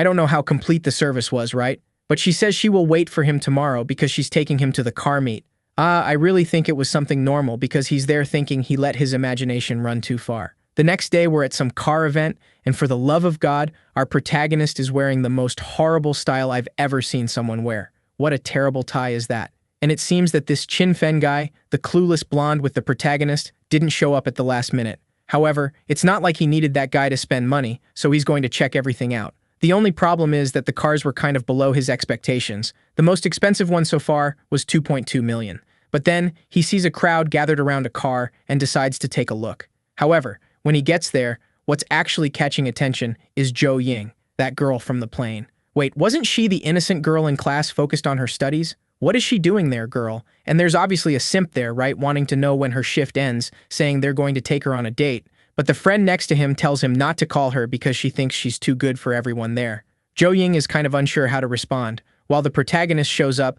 don't know how complete the service was, right? But she says she will wait for him tomorrow because she's taking him to the car meet. I really think it was something normal because he's there thinking he let his imagination run too far. The next day, we're at some car event, and for the love of God, our protagonist is wearing the most horrible style I've ever seen someone wear. What a terrible tie is that? And it seems that this Chin Fen guy, the clueless blonde with the protagonist, didn't show up at the last minute. However, it's not like he needed that guy to spend money, so he's going to check everything out. The only problem is that the cars were kind of below his expectations. The most expensive one so far was 2.2 million. But then, he sees a crowd gathered around a car and decides to take a look. However, when he gets there, what's actually catching attention is Jo Ying, that girl from the plane. Wait, wasn't she the innocent girl in class focused on her studies? What is she doing there, girl? And there's obviously a simp there, right, wanting to know when her shift ends, saying they're going to take her on a date. But the friend next to him tells him not to call her because she thinks she's too good for everyone there. Jo Ying is kind of unsure how to respond, while the protagonist shows up.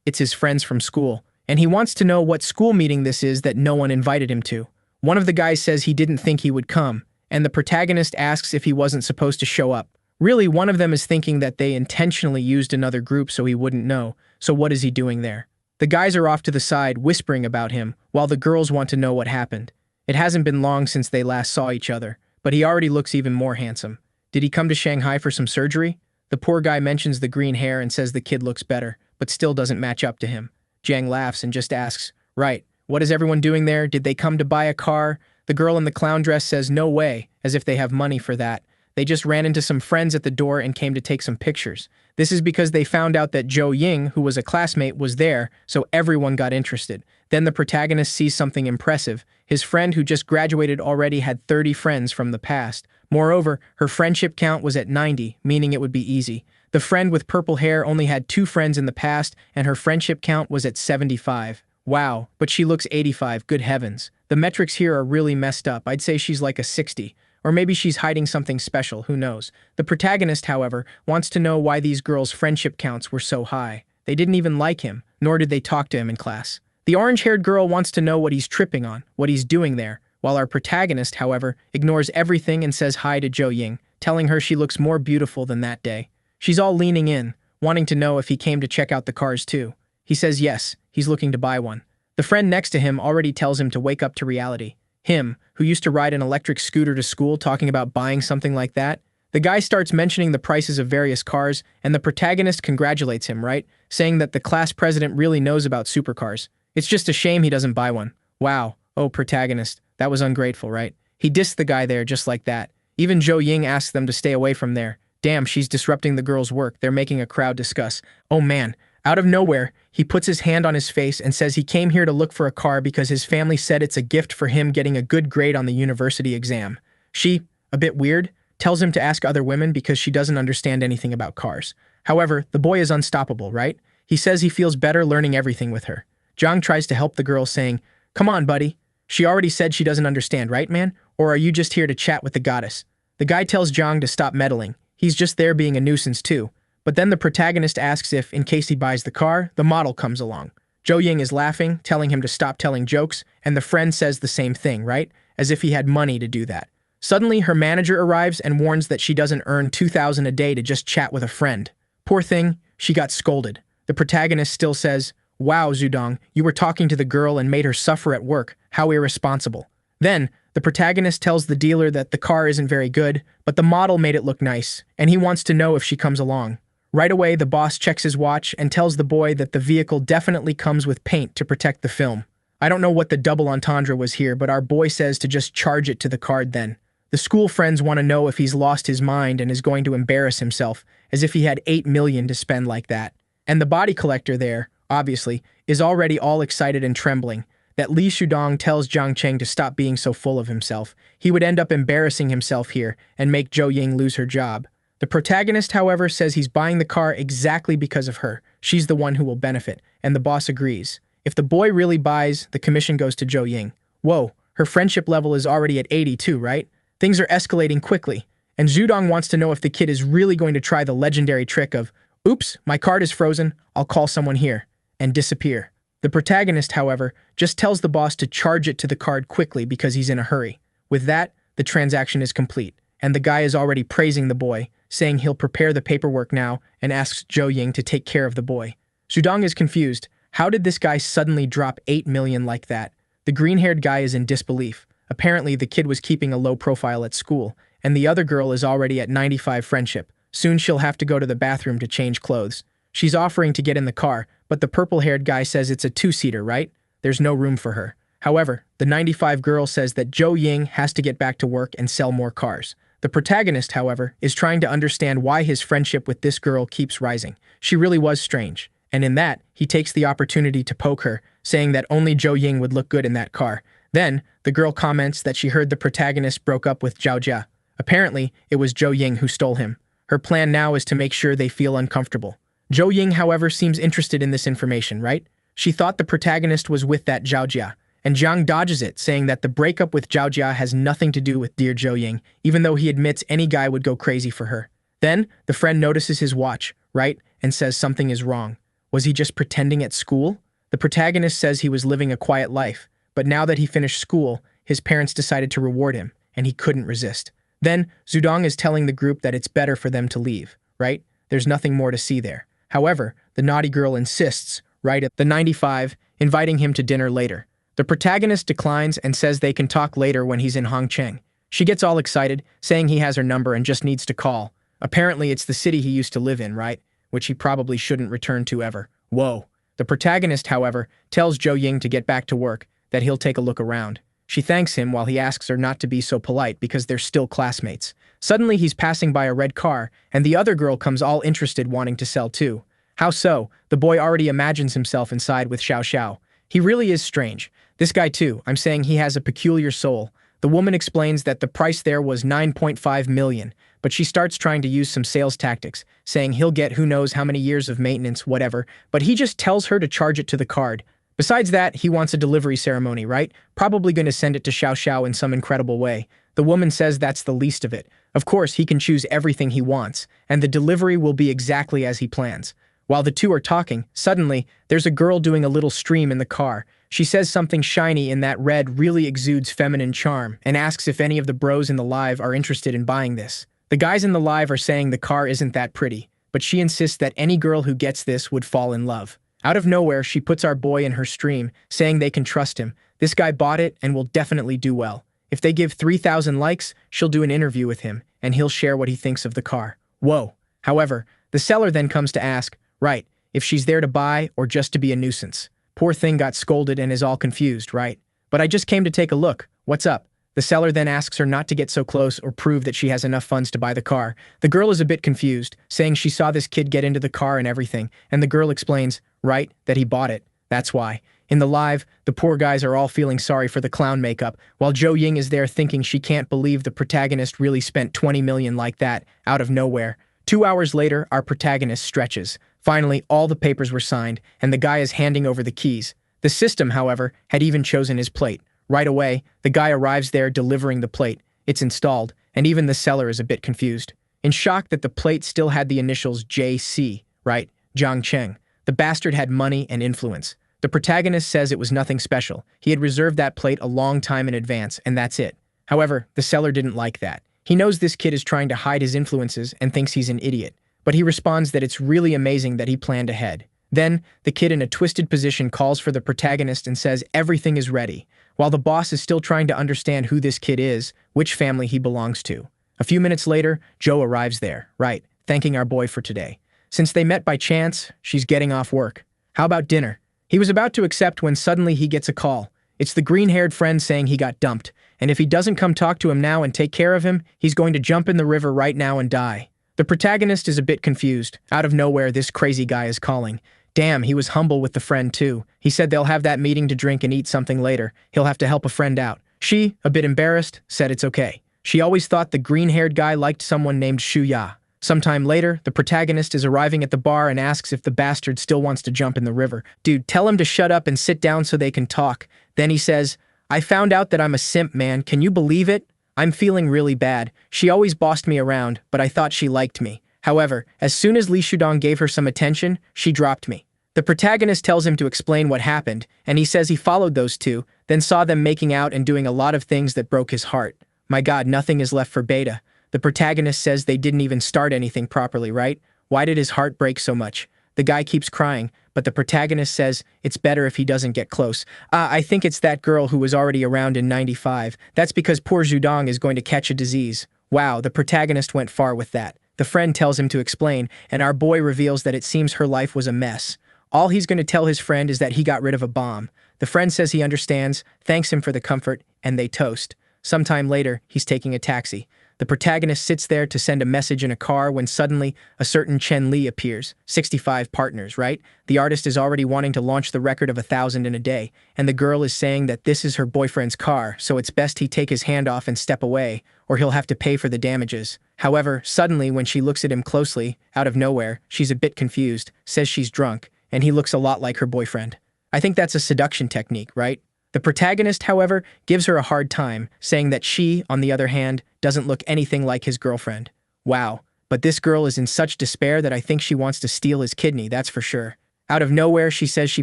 It's his friends from school. And he wants to know what school meeting this is that no one invited him to. One of the guys says he didn't think he would come, and the protagonist asks if he wasn't supposed to show up. Really, one of them is thinking that they intentionally used another group so he wouldn't know, so what is he doing there? The guys are off to the side, whispering about him, while the girls want to know what happened. It hasn't been long since they last saw each other, but he already looks even more handsome. Did he come to Shanghai for some surgery? The poor guy mentions the green hair and says the kid looks better, but still doesn't match up to him. Jiang laughs and just asks, "Right, what is everyone doing there? Did they come to buy a car?" The girl in the clown dress says no way, as if they have money for that. They just ran into some friends at the door and came to take some pictures. This is because they found out that Jo Ying, who was a classmate, was there, so everyone got interested. Then the protagonist sees something impressive. His friend who just graduated already had 30 friends from the past. Moreover, her friendship count was at 90, meaning it would be easy. The friend with purple hair only had 2 friends in the past, and her friendship count was at 75. Wow, but she looks 85, good heavens. The metrics here are really messed up. I'd say she's like a 60. Or maybe she's hiding something special, who knows. The protagonist, however, wants to know why these girls' friendship counts were so high. They didn't even like him, nor did they talk to him in class. The orange-haired girl wants to know what he's tripping on, what he's doing there, while our protagonist, however, ignores everything and says hi to Jo Ying, telling her she looks more beautiful than that day. She's all leaning in, wanting to know if he came to check out the cars too. He says yes, he's looking to buy one. The friend next to him already tells him to wake up to reality. Him, who used to ride an electric scooter to school talking about buying something like that. The guy starts mentioning the prices of various cars, and the protagonist congratulates him, right? Saying that the class president really knows about supercars. It's just a shame he doesn't buy one. Wow, oh protagonist, that was ungrateful, right? He dissed the guy there just like that. Even Jo Ying asks them to stay away from there. Damn, she's disrupting the girls' work. They're making a crowd discuss. Oh man, out of nowhere, he puts his hand on his face and says he came here to look for a car because his family said it's a gift for him getting a good grade on the university exam. She, a bit weird, tells him to ask other women because she doesn't understand anything about cars. However, the boy is unstoppable, right? He says he feels better learning everything with her. Zhang tries to help the girl, saying, "Come on, buddy. She already said she doesn't understand, right, man? Or are you just here to chat with the goddess?" The guy tells Zhang to stop meddling. He's just there being a nuisance too. But then the protagonist asks if, in case he buys the car, the model comes along. Jo Ying is laughing, telling him to stop telling jokes, and the friend says the same thing, right? As if he had money to do that. Suddenly, her manager arrives and warns that she doesn't earn 2,000 a day to just chat with a friend. Poor thing, she got scolded. The protagonist still says, "Wow, Zudong, you were talking to the girl and made her suffer at work. How irresponsible." Then, the protagonist tells the dealer that the car isn't very good, but the model made it look nice, and he wants to know if she comes along. Right away, the boss checks his watch and tells the boy that the vehicle definitely comes with paint to protect the film. I don't know what the double entendre was here, but our boy says to just charge it to the card then. The school friends want to know if he's lost his mind and is going to embarrass himself, as if he had 8 million to spend like that. And the body collector there, obviously, is already all excited and trembling, that Li Shudong tells Jiang Cheng to stop being so full of himself. He would end up embarrassing himself here and make Jo Ying lose her job. The protagonist, however, says he's buying the car exactly because of her. She's the one who will benefit, and the boss agrees. If the boy really buys, the commission goes to Jo Ying. Whoa, her friendship level is already at 82, right? Things are escalating quickly, and Zudong wants to know if the kid is really going to try the legendary trick of, "Oops, my card is frozen, I'll call someone here," and disappear. The protagonist, however, just tells the boss to charge it to the card quickly because he's in a hurry. With that, the transaction is complete, and the guy is already praising the boy, saying he'll prepare the paperwork now and asks Jo Ying to take care of the boy. Zudong is confused. How did this guy suddenly drop 8 million like that? The green-haired guy is in disbelief. Apparently, the kid was keeping a low profile at school, and the other girl is already at 95 friendship. Soon she'll have to go to the bathroom to change clothes. She's offering to get in the car, but the purple-haired guy says it's a two-seater, right? There's no room for her. However, the 95 girl says that Jo Ying has to get back to work and sell more cars. The protagonist, however, is trying to understand why his friendship with this girl keeps rising. She really was strange. And in that, he takes the opportunity to poke her, saying that only Jo Ying would look good in that car. Then, the girl comments that she heard the protagonist broke up with Zhao Jia. Apparently, it was Jo Ying who stole him. Her plan now is to make sure they feel uncomfortable. Jo Ying, however, seems interested in this information, right? She thought the protagonist was with that Zhao Jia, and Zhang dodges it, saying that the breakup with Zhao Jia has nothing to do with dear Jo Ying, even though he admits any guy would go crazy for her. Then, the friend notices his watch, right, and says something is wrong. Was he just pretending at school? The protagonist says he was living a quiet life, but now that he finished school, his parents decided to reward him, and he couldn't resist. Then, Zudong is telling the group that it's better for them to leave, right? There's nothing more to see there. However, the naughty girl insists, right at the 95, inviting him to dinner later. The protagonist declines and says they can talk later when he's in Hongcheng. She gets all excited, saying he has her number and just needs to call. Apparently, it's the city he used to live in, right? Which he probably shouldn't return to ever. Whoa. The protagonist, however, tells Jo Ying to get back to work, that he'll take a look around. She thanks him while he asks her not to be so polite because they're still classmates. Suddenly, he's passing by a red car, and the other girl comes all interested wanting to sell too. How so? The boy already imagines himself inside with Xiao Xiao. He really is strange. This guy too, I'm saying he has a peculiar soul. The woman explains that the price there was 9.5 million, but she starts trying to use some sales tactics, saying he'll get who knows how many years of maintenance, whatever, but he just tells her to charge it to the card. Besides that, he wants a delivery ceremony, right? Probably going to send it to Xiao Xiao in some incredible way. The woman says that's the least of it. Of course, he can choose everything he wants, and the delivery will be exactly as he plans. While the two are talking, suddenly, there's a girl doing a little stream in the car. She says something shiny in that red really exudes feminine charm and asks if any of the bros in the live are interested in buying this. The guys in the live are saying the car isn't that pretty, but she insists that any girl who gets this would fall in love. Out of nowhere, she puts our boy in her stream, saying they can trust him. This guy bought it and will definitely do well. If they give 3,000 likes, she'll do an interview with him, and he'll share what he thinks of the car. Whoa. However, the seller then comes to ask, right, if she's there to buy or just to be a nuisance. Poor thing got scolded and is all confused, right? But I just came to take a look. What's up? The seller then asks her not to get so close or prove that she has enough funds to buy the car. The girl is a bit confused, saying she saw this kid get into the car and everything, and the girl explains, right, that he bought it. That's why. In the live, the poor guys are all feeling sorry for the clown makeup, while Jo Ying is there thinking she can't believe the protagonist really spent 20 million like that, out of nowhere. 2 hours later, our protagonist stretches. Finally, all the papers were signed, and the guy is handing over the keys. The system, however, had even chosen his plate. Right away, the guy arrives there delivering the plate. It's installed, and even the seller is a bit confused. In shock that the plate still had the initials JC, right? Zhang Cheng. The bastard had money and influence. The protagonist says it was nothing special. He had reserved that plate a long time in advance, and that's it. However, the seller didn't like that. He knows this kid is trying to hide his influences and thinks he's an idiot. But he responds that it's really amazing that he planned ahead. Then, the kid in a twisted position calls for the protagonist and says everything is ready, while the boss is still trying to understand who this kid is, which family he belongs to. A few minutes later, Jo arrives there, right, thanking our boy for today. Since they met by chance, she's getting off work. How about dinner? He was about to accept when suddenly he gets a call. It's the green-haired friend saying he got dumped, and if he doesn't come talk to him now and take care of him, he's going to jump in the river right now and die. The protagonist is a bit confused. Out of nowhere, this crazy guy is calling. Damn, he was humble with the friend too. He said they'll have that meeting to drink and eat something later. He'll have to help a friend out. She, a bit embarrassed, said it's okay. She always thought the green-haired guy liked someone named Shu Ya. Sometime later, the protagonist is arriving at the bar and asks if the bastard still wants to jump in the river. Dude, tell him to shut up and sit down so they can talk. Then he says, I found out that I'm a simp, man. Can you believe it? I'm feeling really bad. She always bossed me around, but I thought she liked me. However, as soon as Li Shudong gave her some attention, she dropped me. The protagonist tells him to explain what happened, and he says he followed those two, then saw them making out and doing a lot of things that broke his heart. My god, nothing is left for Beta. The protagonist says they didn't even start anything properly, right? Why did his heart break so much? The guy keeps crying, but the protagonist says it's better if he doesn't get close. I think it's that girl who was already around in 95. That's because poor Zhudong is going to catch a disease. Wow, the protagonist went far with that. The friend tells him to explain, and our boy reveals that it seems her life was a mess. All he's going to tell his friend is that he got rid of a bomb. The friend says he understands, thanks him for the comfort, and they toast. Sometime later, he's taking a taxi. The protagonist sits there to send a message in a car when suddenly a certain Chen Li appears. 65 partners, right? The artist is already wanting to launch the record of 1,000 in a day, and the girl is saying that this is her boyfriend's car, so it's best he take his hand off and step away, or he'll have to pay for the damages. However, suddenly when she looks at him closely, out of nowhere, she's a bit confused, says she's drunk, and he looks a lot like her boyfriend. I think that's a seduction technique, right? The protagonist, however, gives her a hard time, saying that she, on the other hand, doesn't look anything like his girlfriend. Wow, but this girl is in such despair that I think she wants to steal his kidney, that's for sure. Out of nowhere, she says she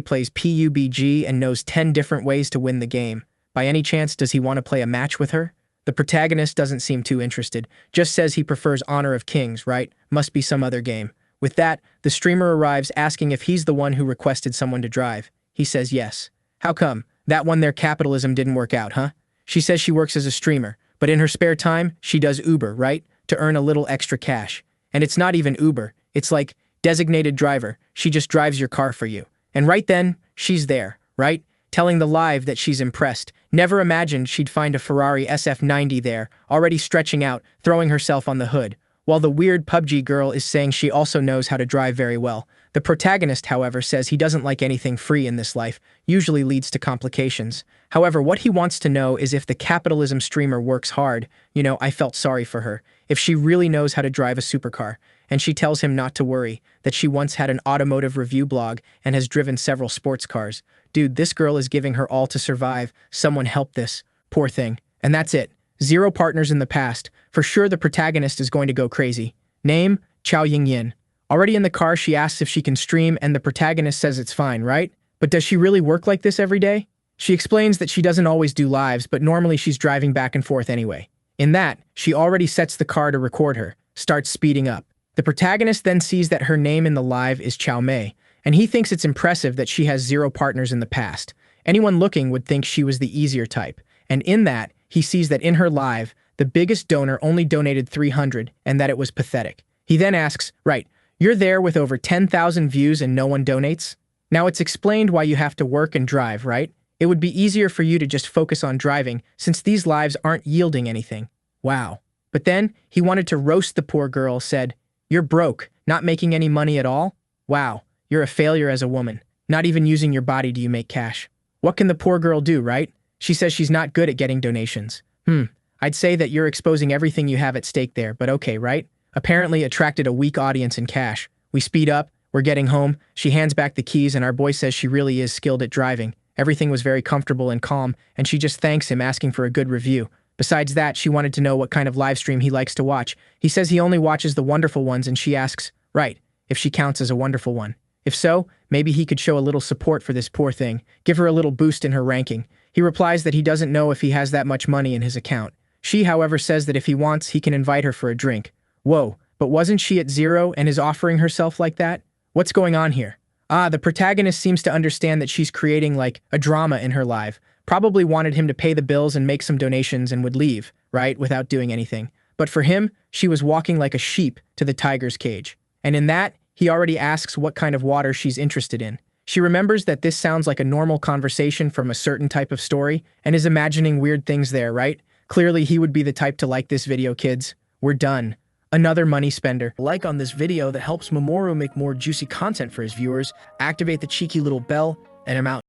plays PUBG and knows 10 different ways to win the game. By any chance, does he want to play a match with her? The protagonist doesn't seem too interested, just says he prefers Honor of Kings, right? Must be some other game. With that, the streamer arrives asking if he's the one who requested someone to drive. He says yes. How come? That one their capitalism didn't work out, huh? She says she works as a streamer, but in her spare time, she does Uber, right? To earn a little extra cash. And it's not even Uber. It's like designated driver. She just drives your car for you. And right then, she's there, right? Telling the live that she's impressed. Never imagined she'd find a Ferrari SF90 there, already stretching out, throwing herself on the hood. While the weird PUBG girl is saying she also knows how to drive very well. The protagonist, however, says he doesn't like anything free in this life, usually leads to complications. However, what he wants to know is if the capitalism streamer works hard. I felt sorry for her. If she really knows how to drive a supercar. And she tells him not to worry, that she once had an automotive review blog and has driven several sports cars. Dude, this girl is giving her all to survive. Someone help this. Poor thing. And that's it. 0 partners in the past. For sure the protagonist is going to go crazy. Name, Chao Yingyin. Already in the car, she asks if she can stream and the protagonist says it's fine, right? But does she really work like this every day? She explains that she doesn't always do lives, but normally she's driving back and forth anyway. In that, she already sets the car to record her, starts speeding up. The protagonist then sees that her name in the live is Chao Mei, and he thinks it's impressive that she has 0 partners in the past. Anyone looking would think she was the easier type. And in that, he sees that in her live, the biggest donor only donated 300 and that it was pathetic. He then asks, right, you're there with over 10,000 views and no one donates? Now it's explained why you have to work and drive, right? It would be easier for you to just focus on driving since these lives aren't yielding anything. Wow. But then he wanted to roast the poor girl, said, you're broke, not making any money at all? Wow, you're a failure as a woman. Not even using your body do you make cash. What can the poor girl do, right? She says she's not good at getting donations. I'd say that you're exposing everything you have at stake there, but okay, right? Apparently attracted a weak audience in cash. We speed up, we're getting home, she hands back the keys and our boy says she really is skilled at driving. Everything was very comfortable and calm, and she just thanks him asking for a good review. Besides that, she wanted to know what kind of live stream he likes to watch. He says he only watches the wonderful ones and she asks, right, if she counts as a wonderful one. If so, maybe he could show a little support for this poor thing, give her a little boost in her ranking. He replies that he doesn't know if he has that much money in his account. She, however, says that if he wants, he can invite her for a drink. Whoa, but wasn't she at 0 and is offering herself like that? What's going on here? The protagonist seems to understand that she's creating like a drama in her live. Probably wanted him to pay the bills and make some donations and would leave, right, without doing anything. But for him, she was walking like a sheep to the tiger's cage. And in that, he already asks what kind of water she's interested in. She remembers that this sounds like a normal conversation from a certain type of story and is imagining weird things there, right? Clearly, he would be the type to like this video, kids. We're done. Another money spender. Like on this video that helps Mamoru make more juicy content for his viewers. Activate the cheeky little bell, and I'm out.